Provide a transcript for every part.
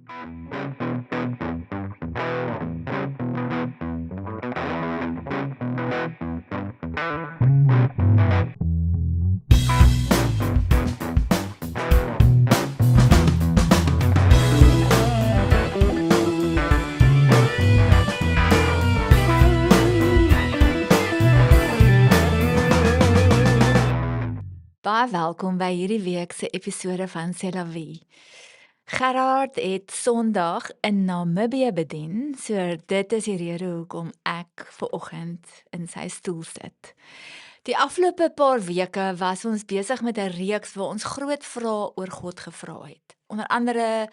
Baie welkom by hierdie week se episode van C'est la vie. Gerard het Sondag in Namibië bedien, so dit is die rede hoekom ek vanoggend in sy stoel sit. Die afgelope paar weke was ons besig met 'n reeks waar ons groot vrae oor God gevra het. Onder andere,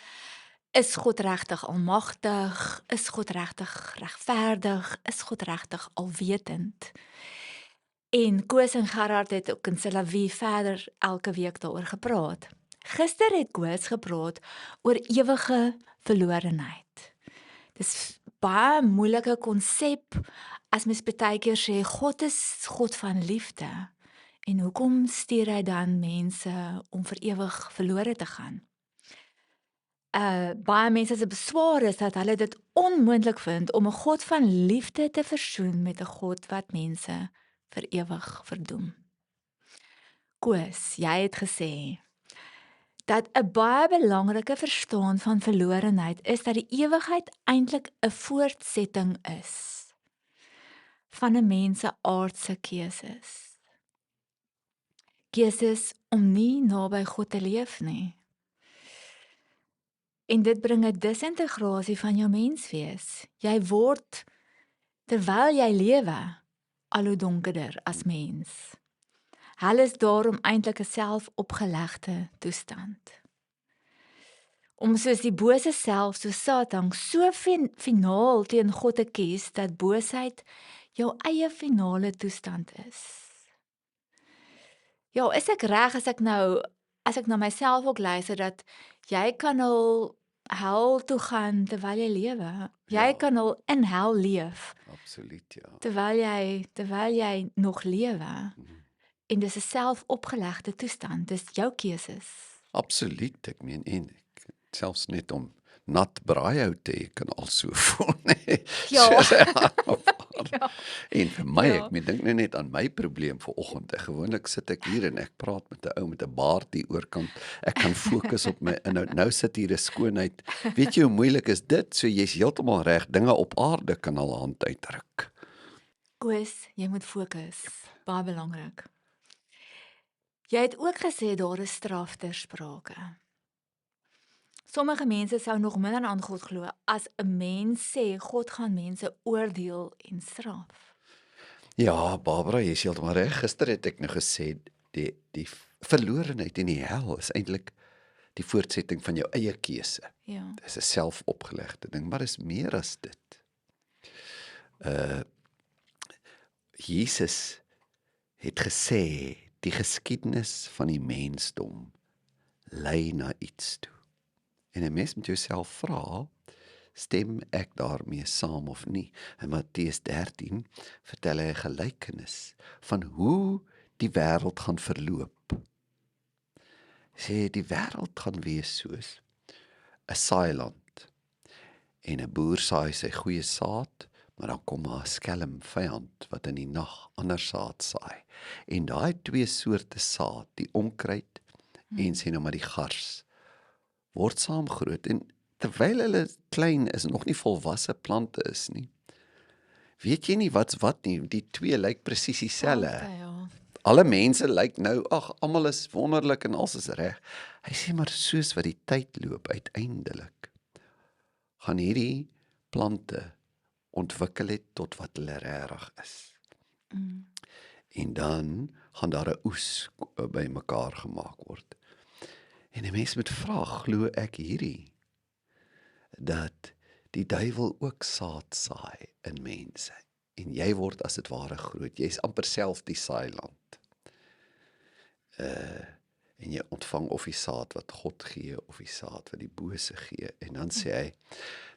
is God regtig almagtig? Is God regtig regverdig? Is God regtig alwetend? En Koos en Gerard het ook in C'est la vie verder elke week daaroor gepraat. Gister het Koos gepraat oor ewige verlorenheid. Dis baie moeilike konsep as mens baie keer sê God is God van liefde. En hoekom stuur hy dan mense om vir ewig verlore te gaan? Baie mense se beswaar is dat hulle dit onmoontlik vind om 'n God van liefde te versoen met 'n God wat mense vir ewig verdoem. Koos, jy het gesê dat 'n baie belangrike verstaan van verlorenheid is dat die ewigheid eintlik 'n voortsetting is van 'n mens se aardse keuses. Keuses om nie naby God te leef nie. En dit bring 'n disintegrasie van jou menswees. Jy word, terwyl jy lewe, al hoe donkerder as mens. Hel is daarom eintlik 'n selfopgelegde toestand. Om soos die bose self, so Satan, so finaal teen God te kies, dat boosheid jou eie finale toestand is. Ja, is ek reg as ek na myself ook luister, dat jy kan al hel toe gaan terwyl jy lewe? Jy kan al in hel leef. Absoluut, ja. Terwyl jy nog lewe. En dis 'n selfopgelegde toestand, dis jou keuses. Absoluut, ek meen, en selfs net om nat braaihout te hê kan al so voel, nee. Ja. Ja. En vir my, Ja. ek dink nou net aan my probleem vanoggend. Gewoonlik sit ek hier en ek praat met 'n ou met 'n baard hier oorkant. Ek kan fokus op my inhoud. Nou sit hier 'n skoonheid. Weet jy hoe moeilik is dit? So jy's heeltemal reg, dinge op aarde kan al hand uitdruk. Koos, jy moet fokus. Baie belangrik. Jy het ook gesê daar is straf ter sprake. Sommige mense sou nog minder aan God glo as 'n mens sê God gaan mense oordeel en straf. Ja, Barbara, jy is heeltemal reg. Gister het ek nou gesê die verlorenheid en die hel is eintlik die voortsetting van jou eie keuse. Ja. Dis 'n selfopgelegde ding, maar dis meer as dit. Jesus het gesê die geskiedenis van die mensdom lei na iets toe. En 'n mens moet jouself vra, stem ek daarmee saam of nie? In Matteus 13 vertel hy 'n gelykenis van hoe die wêreld gaan verloop. Sê die wêreld gaan wees soos 'n saailand. En 'n boer saai sy goeie saad, maar dan kom daar 'n skelm vyand wat in die nag ander saad saai. En daai twee soorte saad, die onkruid en sê nou maar die gars, word saam groot en terwyl hulle klein is en nog nie volwasse plante is nie. Weet jy nie wat's wat nie, die twee lyk presies dieselfde. Ja. Alle mense lyk nou, almal is wonderlik en alles is reg. Hy sê maar soos wat die tyd loop, uiteindelik gaan hierdie plante ontwikkel het tot wat hulle regtig is. En dan gaan daar 'n oes by mekaar gemaak word. En 'n mens moet vra, glo ek hierdie, dat die duiwel ook saad saai in mense. En jy word as dit ware groot. Jy's amper self die saailand. En jy ontvang of die saad wat God gee, of die saad wat die bose gee. En dan sê hy,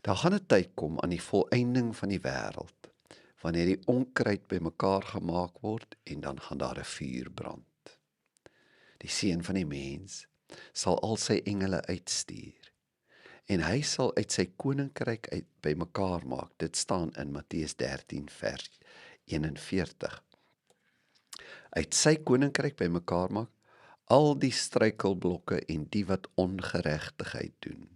daar gaan 'n tyd kom aan die volëinding van die wêreld, wanneer die onkruid by mekaar gemaak word, en dan gaan daar 'n vuur brand. Die seun van die mens sal al sy engele uitstuur, en hy sal uit sy koninkryk uit bymekaar maak. Dit staan in Matteus 13 vers 41. Uit sy koninkryk bymekaar maak, al die struikelblokke en die wat ongeregtigheid doen,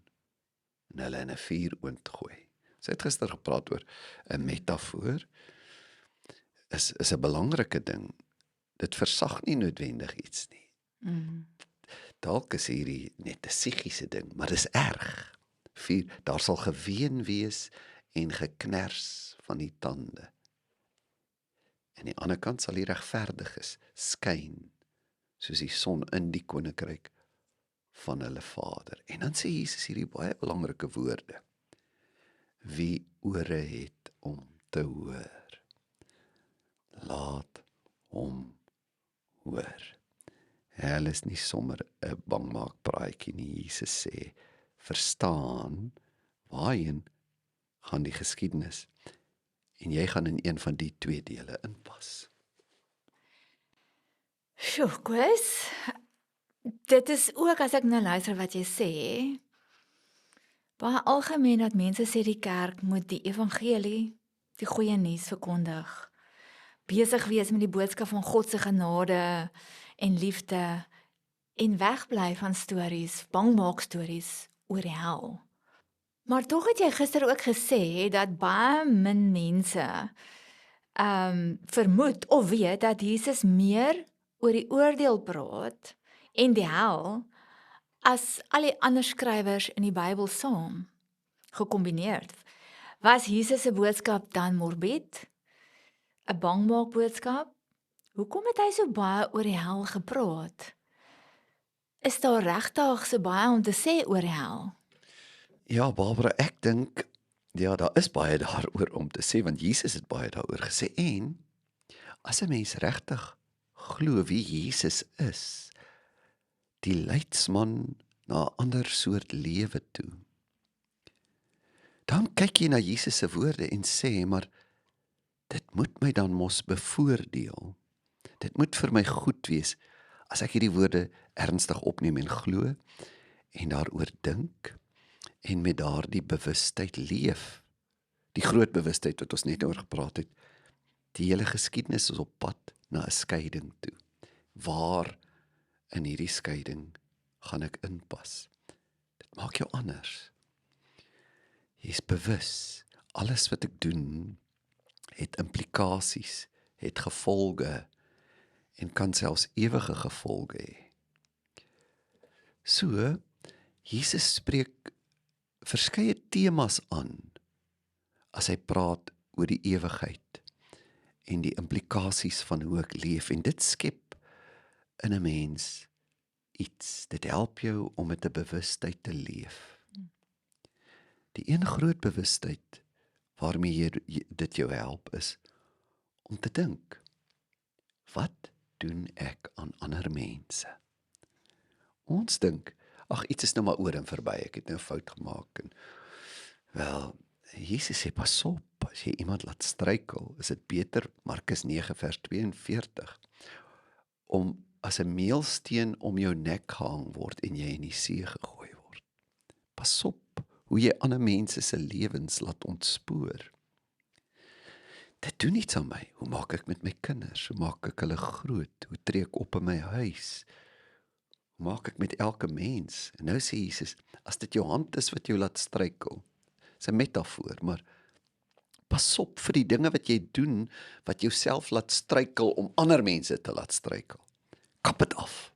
en hulle in 'n vuuroond gooi. Sy het gister gepraat oor 'n metafoor, is 'n belangrike ding. Dit versag nie noodwendig iets nie. Dalk is hierdie net 'n psigiese ding, maar dis erg. Daar sal geween wees en gekners van die tande. En die ander kant sal die regverdiges skyn, soos die son in die koninkryk van hulle Vader. En dan sê Jesus hierdie baie belangrike woorde: wie ore het om te hoor, laat hom hoor. Hulle is nie sommer 'n bangmaakpraatjie nie. Jesus sê, verstaan, waarheen gaan die geskiedenis, en jy gaan in een van die twee dele inpas. Sjoe, Chris, dit is ook as ek nou luister wat jy sê, baie algemeen dat mense sê die kerk moet die evangelie, die goeie nuus verkondig, besig wees met die boodskap van God se genade en liefde en wegbly van stories, bangmaak stories oor die hel. Maar tog het jy gister ook gesê dat baie min mense vermoed of weet dat Jesus meer oor die oordeel praat en die hel as al die ander skrywers in die Bybel saam gekombineerd. Was Jesus se boodskap dan morbid? 'n Bangmaak boodskap? Hoekom het hy so baie oor die hel gepraat? Is daar regtig so baie om te sê oor die hel? Ja, Barbara, ek dink, ja, daar is baie daaroor om te sê, want Jesus het baie daaroor gesê, en as 'n mens regtig glo wie Jesus is, die leidsman na 'n ander soort lewe toe, dan kyk jy na Jesus se woorde en sê, maar dit moet my dan mos bevoordeel. Dit moet vir my goed wees as ek hierdie woorde ernstig opneem en glo en daaroor dink en met daardie bewustheid leef. Die groot bewustheid wat ons net oor gepraat het. Die hele geskiedenis is op pad na 'n skeiding toe. Waar in hierdie skeiding gaan ek inpas? Dit maak jou anders. Jy's bewus. Alles wat ek doen het implikasies, het gevolge en kan selfs ewige gevolge hê. So, Jesus spreek verskeie temas aan as hy praat oor die ewigheid en die implikasies van hoe ek leef, en dit skep in 'n mens iets. Dit help jou om met 'n bewustheid te leef. Die een groot bewustheid waarmee dit jou help is om te dink, wat doen ek aan ander mense? Ons dink, ag, iets is nou maar oor en verby, ek het nou 'n fout gemaak. En, wel, Jesus sê, pas op, as jy iemand laat struikel, is dit beter, Markus 9 vers 42, om as 'n meelsteen om jou nek gehang word en jy in die see gegooi word. Pas op hoe jy ander mense se lewens laat ontspoor. Dit doen iets aan my. Hoe maak ek met my kinders? Hoe maak ek hulle groot? Hoe tree ek op in my huis? Hoe maak ek met elke mens? En nou sê Jesus, as dit jou hand is wat jou laat struikel, is 'n metafoor, maar pas op vir die dinge wat jy doen, wat jouself laat struikel om ander mense te laat struikel. Kap dit af.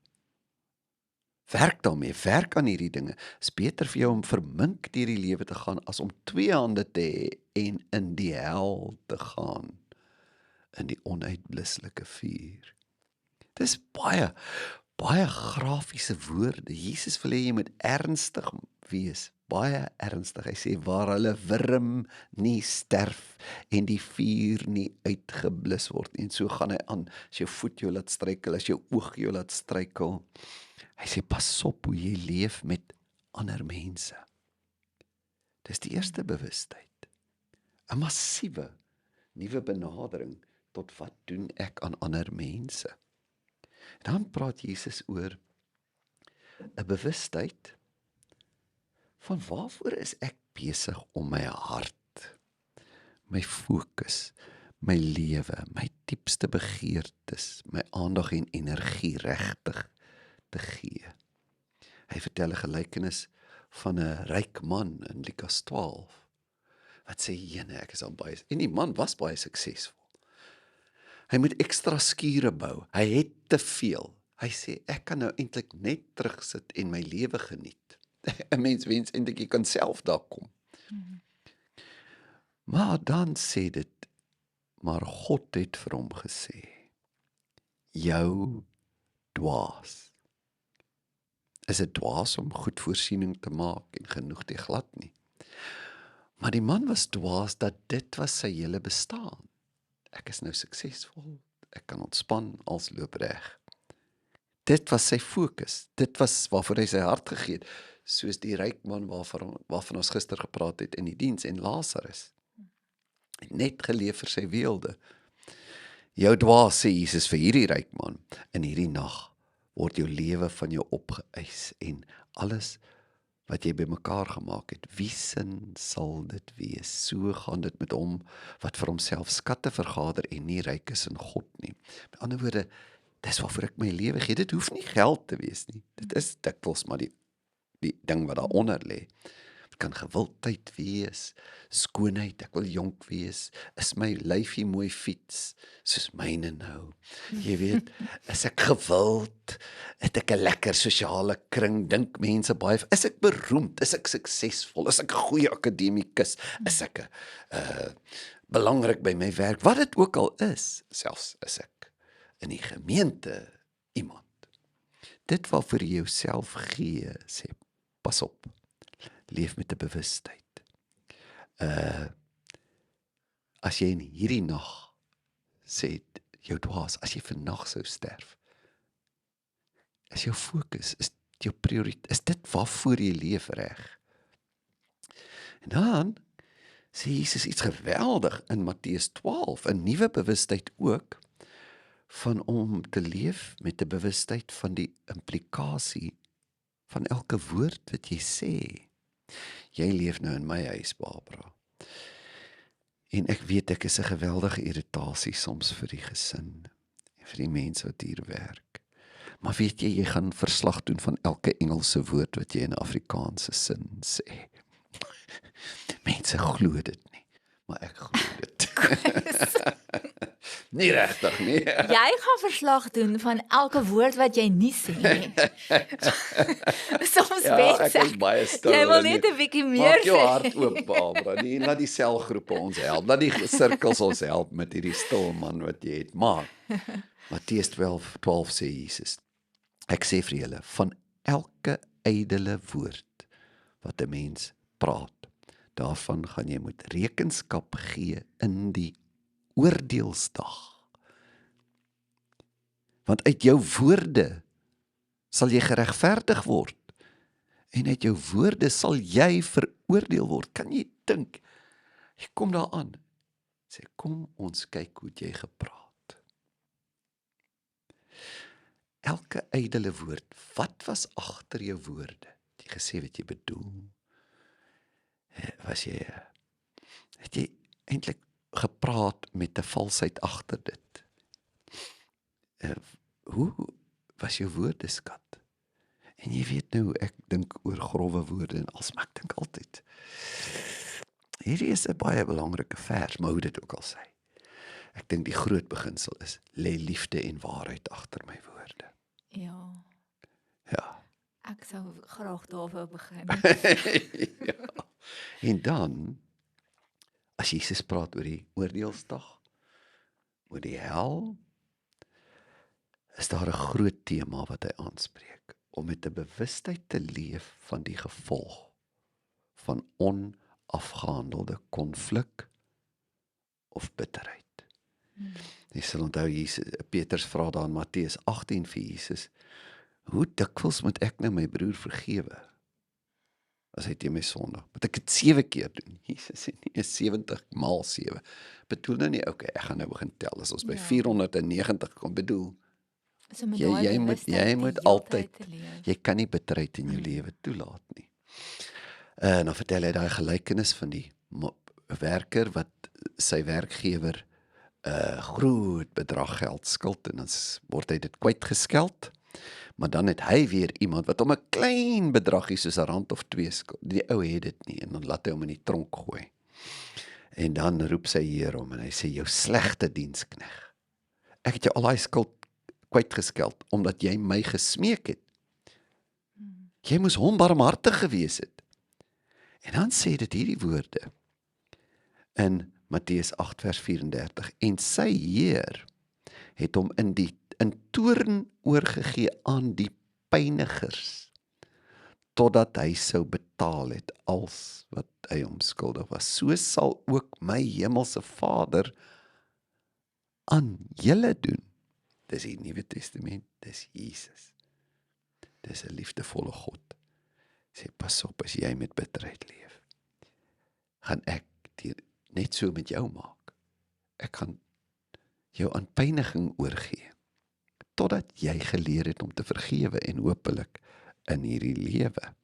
Werk daarmee, werk aan hierdie dinge. Is beter vir jou om vermink deur die lewe te gaan, as om 2 hande te hê en in die hel te gaan, in die onuitblusselike vuur. Dis baie grafiese woorde. Jesus wil hê jy moet ernstig wees, baie ernstig. Hy sê, waar hulle wurm nie sterf en die vuur nie uitgeblus word nie. En so gaan hy aan, as jou voet jou laat struikel, as jou oog jou laat struikel. Hy sê, pas op hoe jy leef met ander mense. Dis die eerste bewustheid. 'n Massiewe nuwe benadering tot wat doen ek aan ander mense. Dan praat Jesus oor 'n bewustheid van waarvoor is ek besig om my hart, my fokus, my lewe, my diepste begeertes, my aandag en energie regtig te gee. Hy vertel 'n gelykenis van 'n ryk man in Lukas 12, wat sê, jene, ek is al baie, en die man was baie suksesvol. Hy moet ekstra skure bou, hy het te veel. Hy sê, ek kan nou eintlik net terugsit en my lewe geniet. 'n Mens wens eintlik jy kan self daar kom. Maar dan sê dit, maar God het vir hom gesê, jou dwaas. Is dit dwaas om goed voorsiening te maak en genoeg te glad nie? Maar die man was dwaas dat dit was sy hele bestaan. Ek is nou suksesvol, ek kan ontspan, als loop reg. Dit was sy fokus, dit was waarvoor hy sy hart gegee het, soos die ryk man waarvan ons gister gepraat het in die diens, en Lazarus. Net geleef vir sy weelde. Jou dwaas, sê Jesus vir hierdie ryk man, in hierdie nag word jou lewe van jou opgeëis en alles wat jy bymekaar gemaak het, wie sin sal dit wees? So gaan dit met hom wat vir homself skatte vergader en nie ryk is in God nie. Met ander woorde, dis waarvoor ek my lewe gee. Dit hoef nie geld te wees nie. Dit is dikwels maar die ding wat daaronder lê. Dit kan gewildheid wees, skoonheid, ek wil jonk wees, is my lyfie mooi fiets, soos myne nou. Jy weet, is ek gewild, het ek 'n lekker sosiale kring, dink mense baie, is ek beroemd, is ek suksesvol, is ek 'n goeie akademikus, is ek belangrik by my werk, wat dit ook al is, selfs is ek in die gemeente iemand. Dit waarvoor jy jouself gee, sê, pas op, leef met 'n bewustheid. As jy in hierdie nag, sê jou dwaas, as jy vandag sou sterf, is jou fokus, is jou prioriteit, is dit waarvoor jy leef reg? En dan sê Jesus iets geweldig in Matteus 12, 'n nuwe bewustheid ook, van om te leef met 'n bewustheid van die implikasie van elke woord wat jy sê. Jy leef nou in my huis, Barbara. En ek weet ek is 'n geweldige irritasie soms vir die gesin, en vir die mense wat hier werk. Maar weet jy gaan verslag doen van elke Engelse woord wat jy in Afrikaanse sin sê. Mense glo dit nie, maar ek glo dit. Nie regtig nie. Jy gaan verslag doen van elke woord wat jy nie sê nie. Soms Ek is baie stil. jy wil net 'n bietjie meer Maak jou sê. hart oop, Barbara. Laat die selgroepe ons help. Laat die sirkels ons help met hierdie stil man wat jy het. Maar Matteus 12 sê Jesus, ek sê vir julle, van elke ydelle woord wat 'n mens praat, daarvan gaan jy moet rekenskap gee in die oordeelsdag. Want uit jou woorde sal jy geregverdig word, en uit jou woorde sal jy veroordeel word. Kan jy dink? Jy kom daar aan, sê, kom ons kyk hoe jy gepraat. Elke ydelle woord, wat was agter jou woorde? Het jy gesê wat jy bedoel? Het jy eintlik gepraat met 'n valsheid agter dit? Hoe was jou woordeskat? En jy weet nou, ek dink oor grove woorde en als, maar ek dink altyd, hierdie is 'n baie belangrike vers, maar hoe dit ook al sê. Ek dink die groot beginsel is, lê liefde en waarheid agter my woorde. Ja, Ja. ek sou graag daaroor begin. Ja. En dan, as Jesus praat oor die oordeelsdag, oor die hel, is daar 'n groot tema wat hy aanspreek, om met 'n bewustheid te leef van die gevolg van onafgehandelde konflik of bitterheid. Jy sal onthou, Petrus vra daar in Matteus 18 vir Jesus, hoe dikwels moet ek nou my broer vergewe, as hy teen my sondig? Moet ek dit 7 keer doen? Jesus sê nie, 70 maal 7. Bedoel nou nie, okay, ek gaan nou begin tel, as ons by 490 kom, bedoel, So met jy moet die altyd, heeltyd te leef. jy kan nie bitterheid in jou lewe toelaat nie. Dan vertel hy daai gelykenis van die werker wat sy werkgewer 'n groot bedrag geld skuld en dan word hy dit kwytgeskeld. Maar dan het hy weer iemand wat hom 'n klein bedragie soos 'n rand of 2 skuld. Die ou het dit nie en dan laat hy hom in die tronk gooi. En dan roep sy Heer hom en hy sê, jou slegte dienskneg. Ek het jou al daai skuld kwytgeskeld omdat jy my gesmeek het. Jy moes hom barmhartig gewees het. En dan sê dit hierdie woorde in Matteus 8 vers 34. En sy Heer het hom in toorn oorgegee aan die pynigers, totdat hy sou betaal het als wat hy hom skuldig was. So sal ook my hemelse Vader aan julle doen. Dis die Nuwe Testament, dis Jesus. Dis 'n liefdevolle God. Sê pas op as jy met bitterheid leef. Gaan ek net so met jou maak. Ek gaan jou aan pyniging oorgee, totdat jy geleer het om te vergewe en hopelik in hierdie lewe.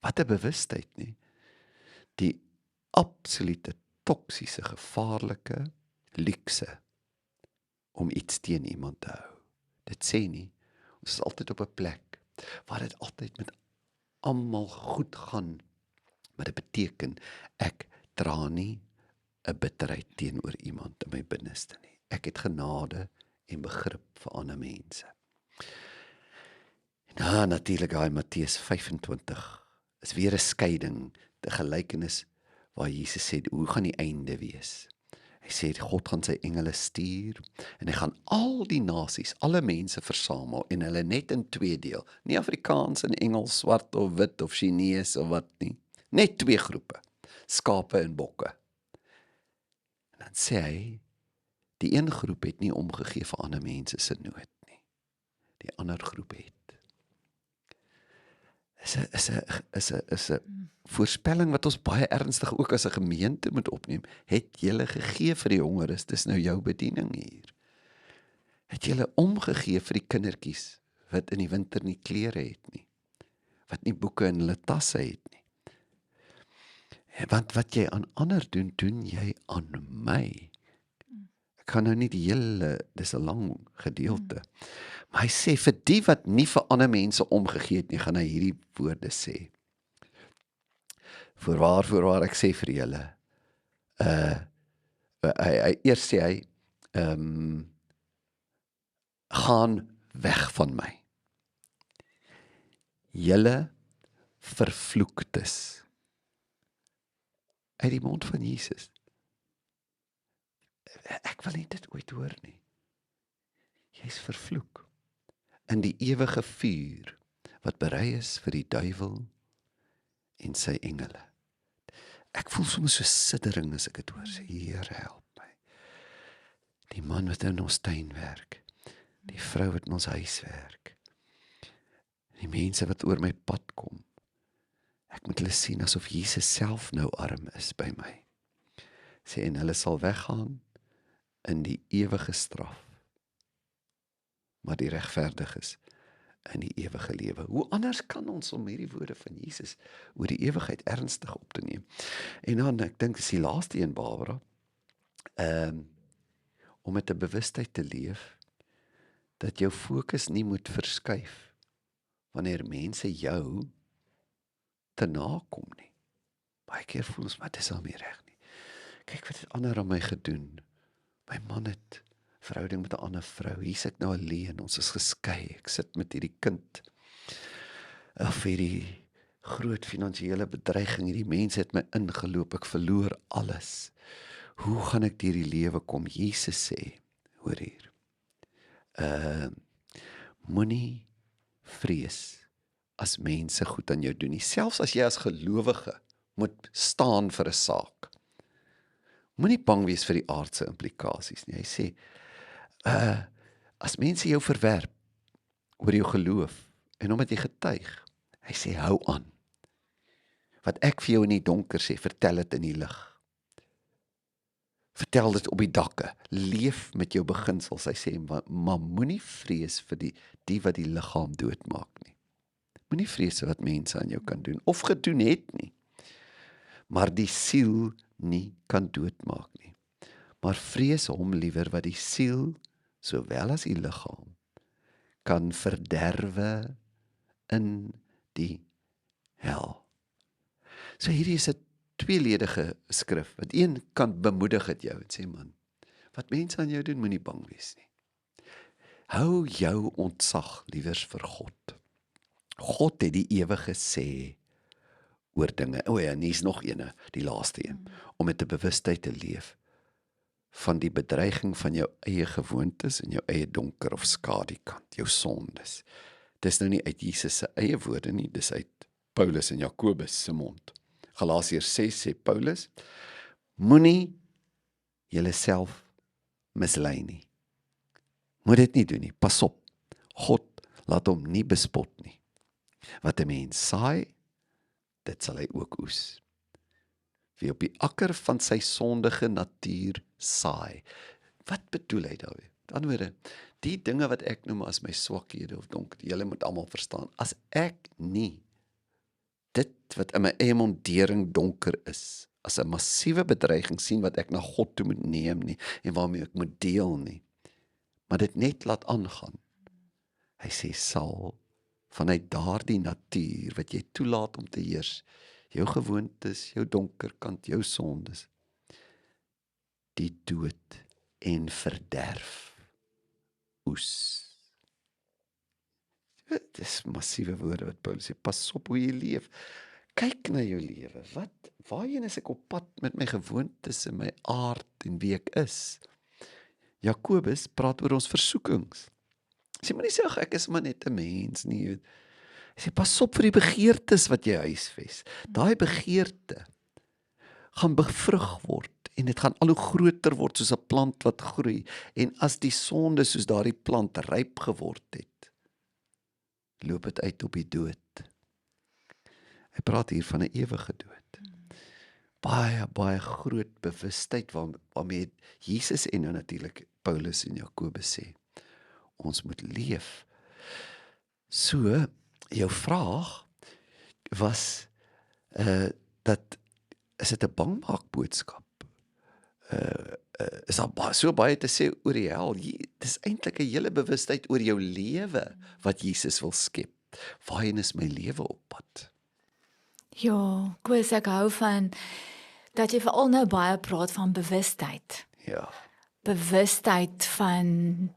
Wat 'n bewustheid, nie? Die absolute toksiese, gevaarlike luukse om iets teen iemand te hou. Dit sê nie, ons is altyd op 'n plek waar dit altyd met almal goed gaan, maar dit beteken ek dra nie 'n bitterheid teenoor iemand in my binneste nie. Ek het genade en begrip vir ander mense. En natuurlik daai Matteus 25 is weer 'n skeiding, 'n gelykenis waar Jesus sê, hoe gaan die einde wees? Hy sê God gaan sy engele stuur en hy gaan al die nasies, alle mense versamel en hulle net in 2 deel. Nie Afrikaans en Engels, swart of wit of Chinees of wat nie. Net 2 groepe, skape en bokke. En dan sê hy, die een groep het nie omgegee vir ander mense se nood nie. Die ander groep het. Is 'n voorspelling wat ons baie ernstig ook as 'n gemeente moet opneem. Het julle gegee vir die hongeres? Dis nou jou bediening hier. Het julle omgegee vir die kindertjies wat in die winter nie klere het nie, wat nie boeke in hulle tasse het nie? Want wat jy aan ander doen, doen jy aan my. Ek kan nou nie die hele, dis 'n lang gedeelte. Maar hy sê, vir die wat nie vir ander mense omgegee het nie, gaan hy hierdie woorde sê. Voorwaar, ek sê vir julle, eers sê hy, gaan weg van my. Julle vervloektes. Uit die mond van Jesus. Ek wil nie dit ooit hoor nie. Jy's vervloek in die ewige vuur wat berei is vir die duiwel en sy engele. Ek voel soms so siddering as ek dit hoor. Sê, Here help my. Die man wat in ons tuin werk, die vrou wat in ons huis werk, die mense wat oor my pad kom. Ek moet hulle sien asof Jesus self nou arm is by my. Sê, en hulle sal weggaan in die ewige straf, maar die regverdiges in die ewige lewe. Hoe anders kan ons om hierdie woorde van Jesus oor die ewigheid ernstig op te neem? En dan, ek dink, is die laaste een, Barbara, om met 'n bewustheid te leef, dat jou fokus nie moet verskuif wanneer mense jou te nakom nie. Baie keer voel ons, maar dit is al nie reg nie. Kyk wat het ander aan my gedoen. My man het verhouding met 'n ander vrou. Hier sit ek nou alleen, ons is geskei. Ek sit met hierdie kind. Of hierdie groot finansiële bedreiging, hierdie mense het my ingeloop, ek verloor alles. Hoe gaan ek deur die lewe kom? Jesus sê, hoor hier, moenie vrees as mense goed aan jou doen nie. Selfs as jy as gelowige moet staan vir 'n saak. Moenie bang wees vir die aardse implikasies nie. Hy sê, as mense jou verwerp oor jou geloof en omdat jy getuig, hy sê hou aan. Wat ek vir jou in die donker sê, vertel dit in die lig. Vertel dit op die dakke, leef met jou beginsels. Hy sê, maar moenie vrees vir die wat die liggaam doodmaak nie. Moenie vrees wat mense aan jou kan doen, of gedoen het nie. maar die siel nie kan doodmaak nie. Maar vrees hom liewer wat die siel, sowel as die liggaam, kan verderwe in die hel. So hierdie is 'n tweeledige skrif, wat een kant bemoedig het jou en sê, man, wat mense aan jou doen, moenie bang wees nie. Hou jou ontzag liewers vir God. God het die ewige sê oor dinge. O ja, en hier's nog eene, die laaste een, om met 'n bewustheid te leef van die bedreiging van jou eie gewoontes en jou eie donker of skadukant, jou sondes. Dis nou nie uit Jesus se eie woorde nie, dis uit Paulus en Jakobus se mond. Galasiërs 6 sê Paulus, moenie julleself mislei nie. Moet dit nie doen nie, pas op. God laat hom nie bespot nie. Wat 'n mens saai, dit sal hy ook oes. Wie op die akker van sy sondige natuur saai. Wat bedoel hy daarmee? Met ander woorde, die dinge wat ek noem as my swakhede of donker, julle moet almal verstaan, as ek nie dit wat in my eie mondering donker is, as 'n massiewe bedreiging sien wat ek na God toe moet neem nie, en waarmee ek moet deel nie, maar dit net laat aangaan. Hy sê, sal vanuit daardie natuur wat jy toelaat om te heers, jou gewoontes, jou donker kant, jou sondes, die dood en verderf oes. Dit is massiewe woorde wat Paulus sê, pas op hoe jy leef. Kyk na jou lewe. Waarheen is ek op pad met my gewoontes en my aard en wie ek is? Jakobus praat oor ons versoekings. Hy sê, maar nie sê, ag, ek is maar net 'n mens nie. Hy sê, pas op vir die begeertes wat jy huisves. Daai begeerte gaan bevrug word en dit gaan al hoe groter word soos 'n plant wat groei. En as die sonde soos daardie plant ryp geword het, loop dit uit op die dood. Hy praat hier van 'n ewige dood. Baie groot bewustheid waarmee Jesus en nou natuurlik Paulus en Jakobus sê, ons moet leef. So, jou vraag was, dat, is dit 'n bangmaakboodskap? Is daar so baie te sê oor die hel? Dis eintlik 'n hele bewustheid oor jou lewe, wat Jesus wil skep. Waarheen is my lewe op pad? Ja, Koos, ek hou van dat jy veral nou baie praat van bewustheid. Ja, Bewustheid van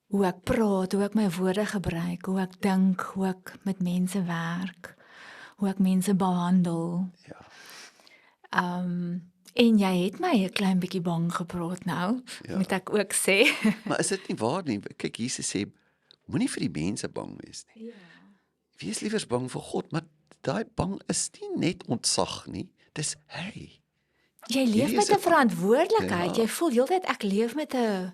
hoe ek praat, hoe ek my woorde gebruik, hoe ek dink, hoe ek met mense werk, hoe ek mense behandel. ja, En jy het my 'n klein bietjie bang gepraat nou, Ja. moet ek ook sê. maar is dit nie waar nie? Kyk, Jesus sê, moenie vir die mense bang wees nie. Ja. Wees liewers bang vir God, maar daai bang is nie net ontzag nie, dis hy. Jy leef Hierdie is met 'n 'n- verantwoordelikheid. Ja. Jy voel heeltyd ek leef met 'n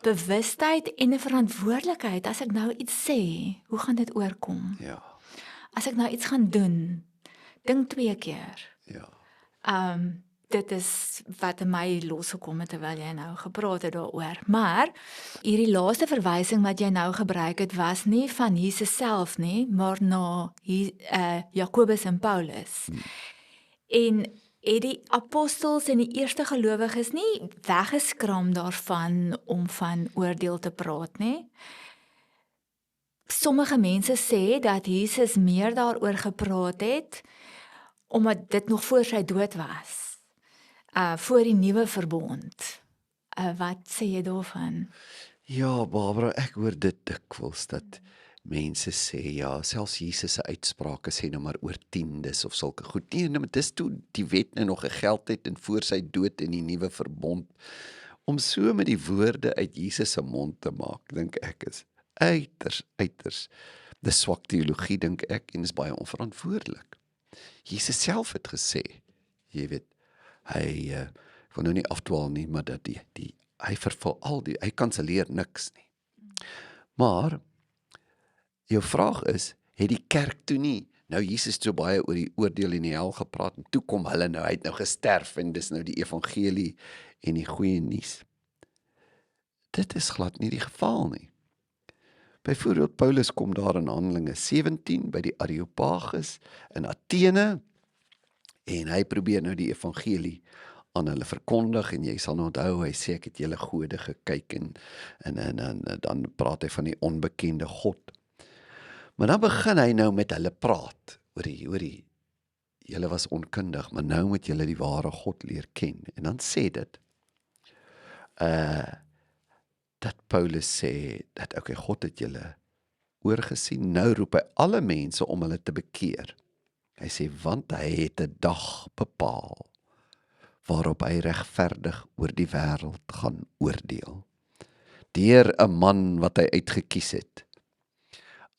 bewustheid en 'n verantwoordelikheid. As ek nou iets sê, hoe gaan dit oorkom? Ja, As ek nou iets gaan doen, dink 2 keer. ja, Dit is wat in my losgekom het terwyl jy nou gepraat het daaroor. Maar hierdie laaste verwysing wat jy nou gebruik het, was nie van Jesus self nie, maar na Jakobus en Paulus. En het die apostels en die eerste gelowiges nie weggeskram daarvan om van oordeel te praat nie. Sommige mense sê dat Jesus meer daaroor gepraat het omdat dit nog voor sy dood was. Voor die nuwe verbond. Wat sê jy daarvan? Ja, Barbara, ek hoor dit dikwels dat mense sê, ja, selfs Jesus se uitsprake sê nou maar oor tiendes of sulke goed. Nee, maar dis toe die wet nou nog gegeld het en voor sy dood in die nuwe verbond. Om so met die woorde uit Jesus se mond te maak, dink ek is uiters. Dis swak teologie, dink ek, en is baie onverantwoordelik. Jesus self het gesê, jy weet, hy, ek wil nou nie afdwaal nie, maar dat hy vervul hy kanselleer niks nie. Maar, jou vraag is, het die kerk toe nie, nou Jesus so baie oor die oordeel en die hel gepraat, en toe kom hulle nou, hy het nou gesterf, en dis nou die evangelie en die goeie nuus. Dit is glad nie die geval nie. Byvoorbeeld, Paulus kom daar in Handelinge 17, by die Areopagus in Athene, En hy probeer nou die evangelie aan hulle verkondig, en jy sal nou onthou, hy sê ek het julle gode gekyk, en dan praat hy van die onbekende God. Maar dan begin hy nou met hulle praat, hoorie, julle was onkundig, maar nou moet julle die ware God leer ken. En dan sê dit, dat Paulus sê, dat okay, God het julle oorgesien, nou roep hy alle mense om hulle te bekeer. Hy sê, want hy het 'n dag bepaal, waarop hy regverdig oor die wêreld gaan oordeel, deur 'n man wat hy uitgekies het.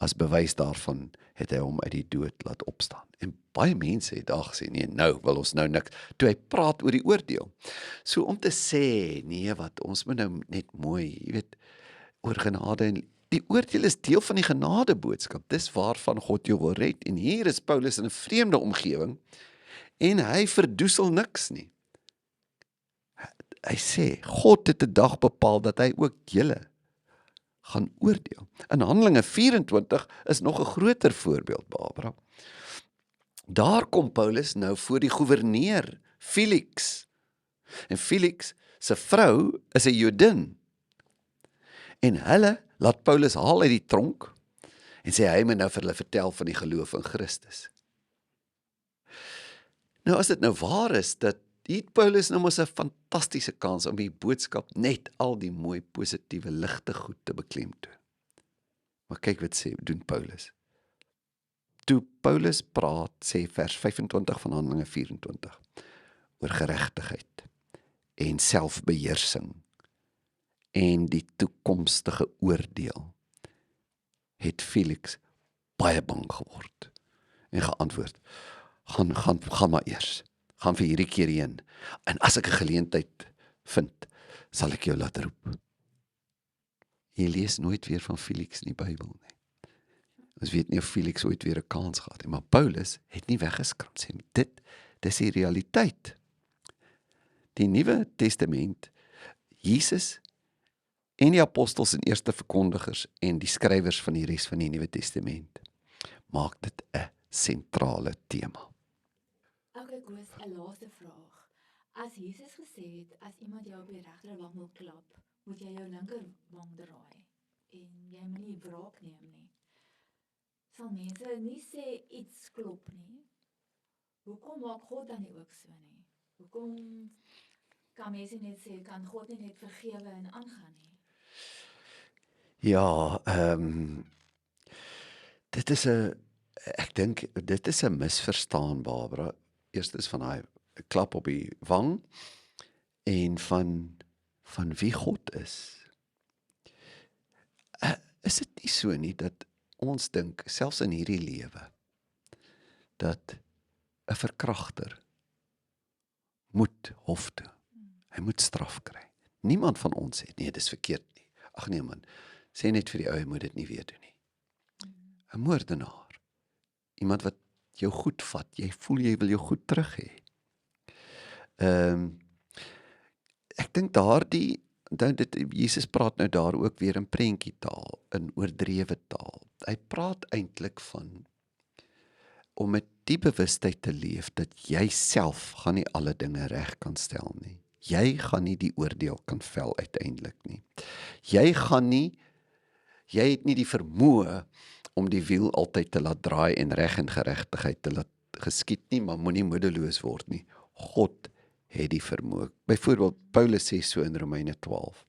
As bewys daarvan het hy hom uit die dood laat opstaan. En baie mense het daar gesê, nee, nou wil ons nou niks, toe hy praat oor die oordeel. So om te sê, nee, wat, ons moet nou net mooi, jy weet, oor genade, en die oordeel is deel van die genadeboodskap, dis waarvan God jou wil red, en hier is Paulus in 'n vreemde omgewing, en hy verdoesel niks nie. Hy sê, God het 'n dag bepaal dat hy ook julle gaan oordeel. In Handelinge 24 is nog 'n groter voorbeeld, Barbara. Daar kom Paulus nou voor die goewerneur, Felix. En Felix se vrou is 'n Jodin. En hulle laat Paulus haal uit die tronk, en sê hy moet nou vir hulle vertel van die geloof in Christus. Nou as dit nou waar is, dat het Paulus nou mos 'n fantastiese kans om die boodskap net al die mooi positiewe ligte goed te beklemtoon. Maar kyk wat doen Paulus. Toe Paulus praat, sê vers 25 van Handelinge 24, oor geregtigheid en selfbeheersing en die toekomstige oordeel, het Felix baie bang geword en geantwoord, gaan maar eers, gaan vir hierdie keer heen, en as ek 'n geleentheid vind, sal ek jou laat roep. Jy lees nooit weer van Felix in die Bybel nie. Ons weet nie of Felix ooit weer 'n kans gehad het, maar Paulus het nie weggeskram sê, dis die realiteit. Die Nuwe Testament, Jesus en die apostels en eerste verkondigers en die skrywers van die res van die Nuwe Testament, maak dit 'n sentrale tema. Okay, Koos, 'n laaste vraag. As Jesus gesê het, as iemand jou op die regterwang wil klap, moet jy jou linkerwang draai en jy moet nie wraak neem nie. Sal mense nie sê iets klop nie? Hoekom maak God dan nie ook so nie? Hoekom kan mense net sê, kan God nie net vergewe en aangaan nie? Ja, ek dink, dit is 'n misverstaan, Barbara. Eerstens van daai klap op die wang, en van wie God is. Is dit nie so nie, dat ons dink, selfs in hierdie lewe, dat 'n verkragter moet hof toe. Hy moet straf kry. Niemand van ons sê, nee, dis verkeerd nie. Ag nee man, sê net vir die ou, hy moet dit nie weer doen nie. 'n Moordenaar, iemand wat jou goed vat, jy voel jy wil jou goed terug hê. Ek dink Jesus praat nou daar ook weer in prentjietaal, in oordrewe taal. Hy praat eintlik van om met die bewustheid te leef dat jy self gaan nie alle dinge reg kan stel nie. Jy gaan nie die oordeel kan vel uiteindelik nie. Jy het nie die vermoë om die wiel altyd te laat draai en reg en geregtigheid te laat geskied nie, maar moenie moedeloos word nie. God het die vermoë. Byvoorbeeld, Paulus sê so in Romeine 12,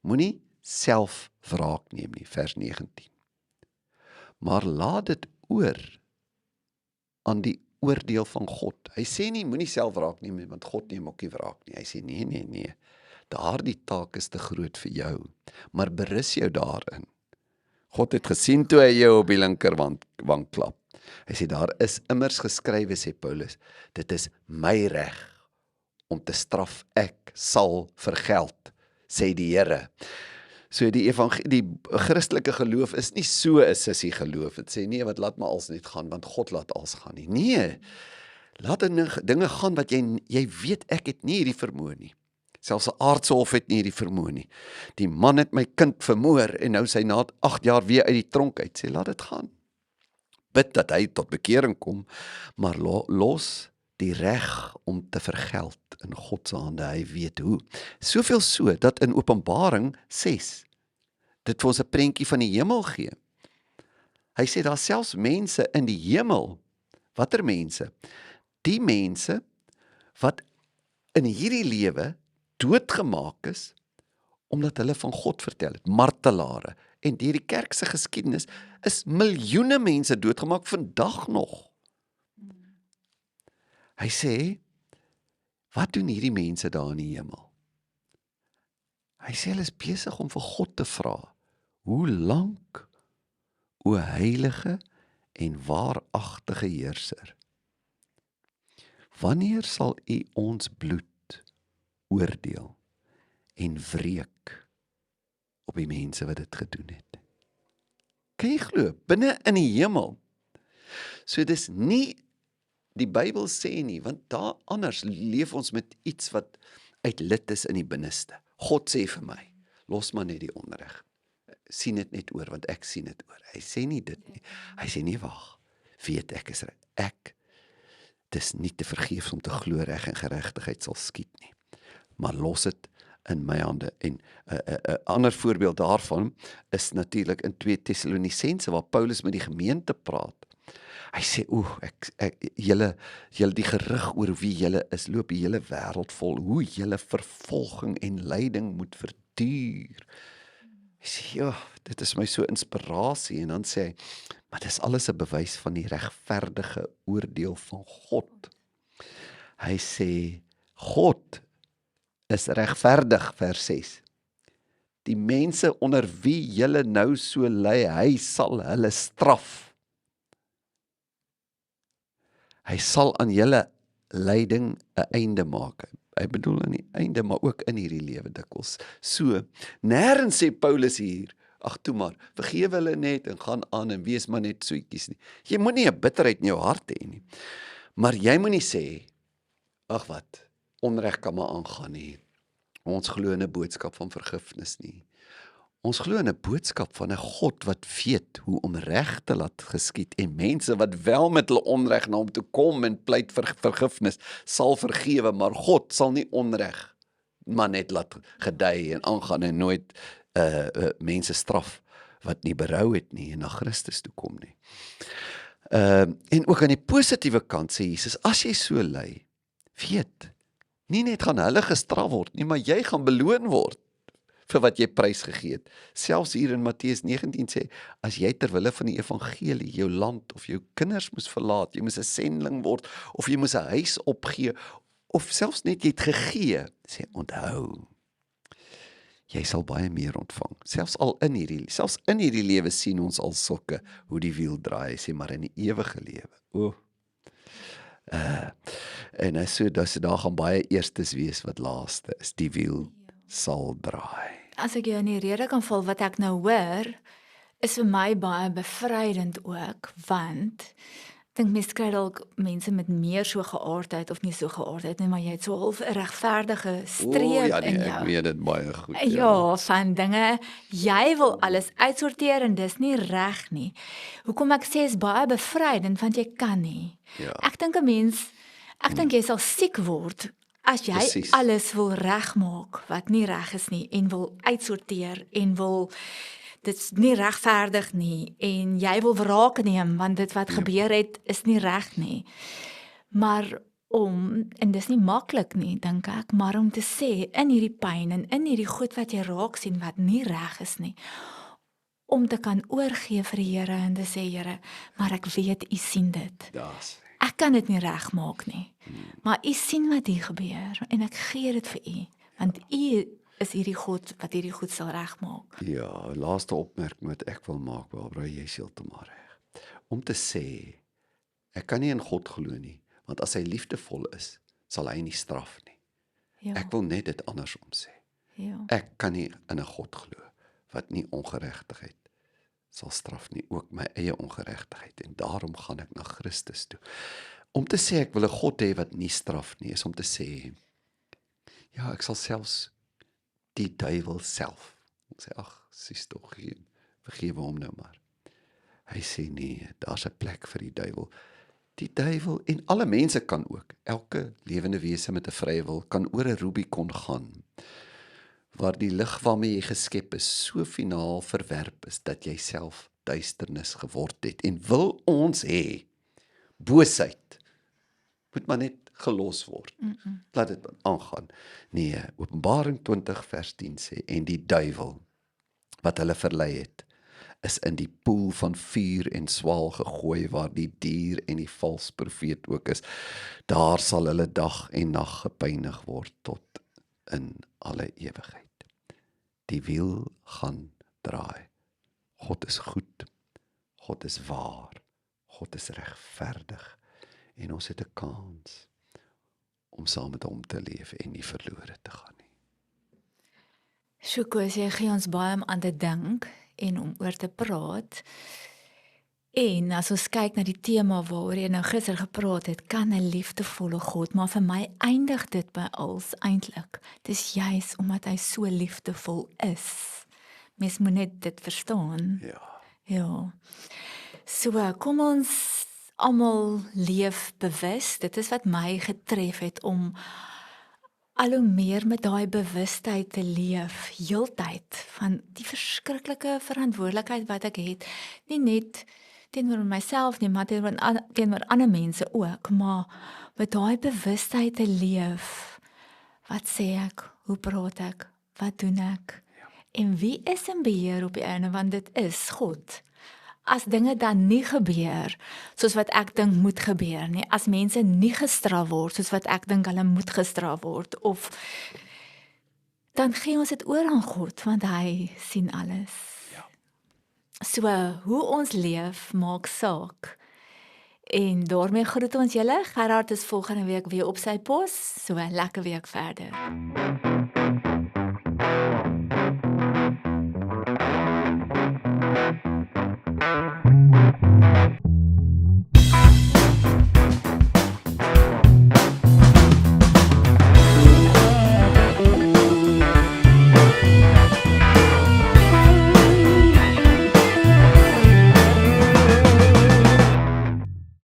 moenie self wraak neem nie, vers 19. Maar laat dit oor aan die oordeel van God. Hy sê nie, moenie self wraak neem nie, want God neem ook nie wraak nie. Hy sê, nee, daardie taak is te groot vir jou, maar berus jou daarin. God het gesien toe hy jou op die linkerwang klap. Hy sê, daar is immers geskrywe, sê Paulus, dit is my reg om te straf, ek sal vergeld, sê die Here. So die Christelike geloof is nie so 'n sissie geloof. Het sê, nee, wat laat maar als net gaan, want God laat als gaan nie. Nee, laat dinge gaan wat jy weet, ek het nie hierdie vermoë nie. Selfs 'n aardse hof het nie hierdie vermoë nie. Die man het my kind vermoor, en nou sy na 8 jaar weer uit die tronk uit, sê, laat dit gaan. Bid dat hy tot bekering kom, maar los die reg om te vergeld in God se hande, hy weet hoe. Soveel so, dat in Openbaring 6, dit vir ons 'n prentjie van die hemel gee. Hy sê, daar selfs mense in die hemel, watter mense? Die mense, wat in hierdie lewe doodgemaak is, omdat hulle van God vertel het, martelare. En deur die kerk se geskiedenis is miljoene mense doodgemaak vandag nog. Hy sê, wat doen hierdie mense daar in die hemel? Hy sê hulle is besig om vir God te vra, hoe lank, o heilige en waaragtige heerser, wanneer sal u ons bloed oordeel en wreek op die mense wat dit gedoen het? Kan jy glo, binne in die hemel? So dis nie, die Bybel sê nie, want daar anders leef ons met iets wat uit lid is in die binneste. God sê vir my, los maar net die onreg. Sien dit net oor, want ek sien dit oor. Hy sê nie dit nie. Hy sê nie, wag, weet ek is ek, dis nie te vergeefs om te glo reg en geregtigheid sal skied nie. Maar los dit in my hande. En 'n ander voorbeeld daarvan is natuurlik in 2 Tessalonisense, waar Paulus met die gemeente praat. Hy sê, julle die gerug oor wie julle is, loop die hele wêreld vol, hoe julle vervolging en lyding moet verduur. Hy sê, ja, dit is my so inspirasie, en dan sê hy, maar dis alles 'n bewys van die regverdige oordeel van God. Hy sê, God is regverdig, vers 6. Die mense onder wie julle nou so ly, hy sal hulle straf. Hy sal aan julle lyding 'n einde maak. Hy bedoel aan die einde, maar ook in hierdie lewe dikwels. So, nêrens sê Paulus hier, ag toe maar, vergewe hulle net en gaan aan en wees maar net soetjies nie. Jy moet nie 'n bitterheid in jou hart hê nie. Maar jy moet nie sê, ag wat, onreg kan maar aangaan nie. Ons glo in 'n boodskap van vergifnis nie. Ons glo in 'n boodskap van 'n God wat weet hoe om reg te laat geskied, en mense wat wel met hulle onreg na hom toe kom en pleit vir vergifnis, sal vergewe, maar God sal nie onreg maar net laat gedei en aangaan en nooit mense straf wat nie berou het nie en na Christus toe kom nie. En ook aan die positiewe kant sê Jesus, as jy so ly, weet, nie net gaan hulle gestraf word nie, maar jy gaan beloon word vir wat jy prys gegee het. Selfs hier in Matteus 19 sê, as jy ter wille van die evangelie jou land of jou kinders moes verlaat, jy moes 'n sendling word, of jy moes 'n huis opgee, of selfs net jy het gegee, sê onthou, jy sal baie meer ontvang. Selfs in hierdie lewe sien ons al sulke, hoe die wiel draai, sê maar in die ewige lewe. En hy sê, daar gaan baie eerstes wees wat laaste is, die wiel sal draai. As ek jou in die rede kan val, wat ek nou hoor, is vir my baie bevrydend ook, want ek dink mense kry dalk mense met meer so geaardheid of nie so geaardheid nie, maar jy het so half 'n regverdige streep ja nee, in ek jou. weet dit baie goed. Ja, van dinge, jy wil alles uitsorteer en dis nie reg nie. Hoekom ek sê is baie bevrydend, want jy kan nie. Ja. Ek dink jy sal siek word as jy Presies. alles wil regmaak wat nie reg is nie en wil uitsorteer en wil dit is nie regverdig nie en jy wil wraak neem want dit wat gebeur het is nie reg nie. Maar en dis nie maklik nie, dink ek, maar om te sê in hierdie pyn en in hierdie goed wat jy raak sien wat nie reg is nie, om te kan oorgee vir die Here en te sê, Here, maar ek weet U sien dit. Ek kan dit nie regmaak nie. Maar U sien wat hier gebeur en ek gee dit vir U, want U is hierdie God wat hierdie goed sal regmaak. Ja, laaste opmerking wat ek wil maak, Barbara, jy is heeltemal reg. Om te sê, ek kan nie in God glo nie, want as hy liefdevol is, sal hy nie straf nie. Ja, Ek wil net dit andersom sê. ja. Ek kan nie in 'n God glo wat nie ongeregtigheid sal straf nie, ook my eie ongeregtigheid, en daarom gaan ek na Christus toe. Om te sê ek wil 'n God hê wat nie straf nie, is om te sê, ja, ek sal selfs die duiwel self, ek sê, ag, sies tog, vergewe hom nou maar. Hy sê nee, daar's 'n plek vir die duiwel. Die duiwel en alle mense kan ook, elke lewende wese met 'n vrye wil kan oor 'n Rubicon gaan, waar die lig waarmee jy geskep is so finaal verwerp is dat jy self duisternis geword het en wil ons hê boosheid moet maar net gelos word. Laat dit aangaan. Nee, Openbaring 20 vers 10 sê en die duiwel wat hulle verlei het is in die poel van vuur en swaal gegooi waar die dier en die valse profeet ook is. Daar sal hulle dag en nag gepynig word tot in alle ewigheid. Die wiel gaan draai. God is goed. God is waar. God is regverdig. En ons het 'n kans om saam met hom te leef en nie verlore te gaan nie. Sjoe, jy gee ons baie om aan te dink en om oor te praat. En as ons kyk na die tema waaroor jy nou gister gepraat het, kan 'n liefdevolle God, maar vir my eindig dit by als eintlik. Dis juis omdat hy so liefdevol is. Mens moet net dit verstaan. Ja. Ja. So, kom ons almal leef bewus. Dit is wat my getref het om al hoe meer met daai bewustheid te leef, heeltyd van die verskriklike verantwoordelikheid wat ek het, nie net teenoor myself nie, maar teenoor ander mense ook, maar met daai bewustheid te leef. Wat sê ek? Hoe praat ek? Wat doen ek? En wie is in beheer op die einde, want dit is God. As dinge dan nie gebeur soos wat ek dink moet gebeur nie, as mense nie gestraf word soos wat ek dink hulle moet gestraf word, of dan gee ons dit oor aan God, want hy sien alles. Ja. So, hoe ons leef maak saak. En daarmee groet ons julle. Gerard is volgende week weer op sy pos, so 'n lekker week verder.